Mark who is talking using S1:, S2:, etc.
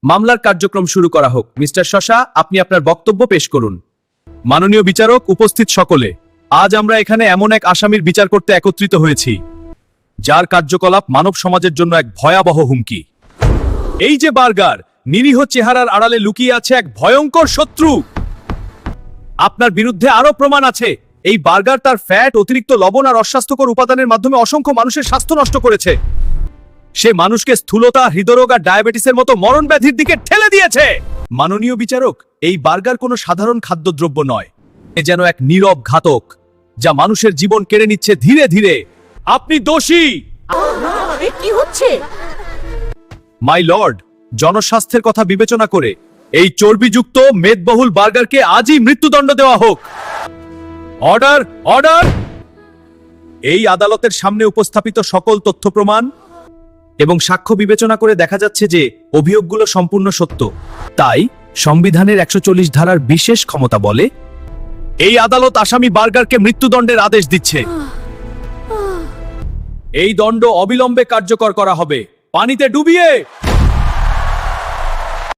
S1: মামলার কার্যক্রম শুরু করা হোক। মিস্টার শশা, আপনি আপনার বক্তব্য পেশ করুন। মাননীয় বিচারক, উপস্থিত সকলে, আজ আমরা এখানে এমন এক আসামির বিচার করতে একত্রিত হয়েছি যার কার্যকলাপ মানব সমাজের জন্য এক ভয়াবহ হুমকি। এই যে বার্গার, নিরীহ চেহারার আড়ালে লুকিয়ে আছে এক ভয়ঙ্কর শত্রু। আপনার বিরুদ্ধে আরো প্রমাণ আছে। এই বার্গার তার ফ্যাট, অতিরিক্ত লবণ আর অস্বাস্থ্যকর উপাদানের মাধ্যমে অসংখ্য মানুষের স্বাস্থ্য নষ্ট করেছে। সে মানুষকে স্থূলতা, হৃদরোগ আর ডায়াবেটিসের মতো মরণ ব্যাধির দিকে ঠেলে দিয়েছে। মাননীয় বিচারক, এই বার্গার কোনো সাধারণ খাদ্যদ্রব্য নয়, এ যেন এক নীরব ঘাতক যা মানুষের জীবন কেড়ে নিচ্ছে ধীরে ধীরে। আপনি দোষী।
S2: কি হচ্ছে?
S1: মাই লর্ড, জনস্বাস্থ্যের কথা বিবেচনা করে এই চর্বিযুক্ত মেদবহুল বার্গারকে আজই মৃত্যুদণ্ড দেওয়া হোক। Order, order. এই আদালতের সামনে উপস্থাপিত সকল তথ্য প্রমাণ এবং সাক্ষ্য বিবেচনা করে দেখা যাচ্ছে যে অভিযোগগুলো সম্পূর্ণ সত্য। তাই সংবিধানের 140 ধারার বিশেষ ক্ষমতা বলে এই আদালত আসামি বার্গারকে মৃত্যুদণ্ডের আদেশ দিচ্ছে। এই দণ্ড অবিলম্বে কার্যকর করা হবে, পানিতে ডুবিয়ে।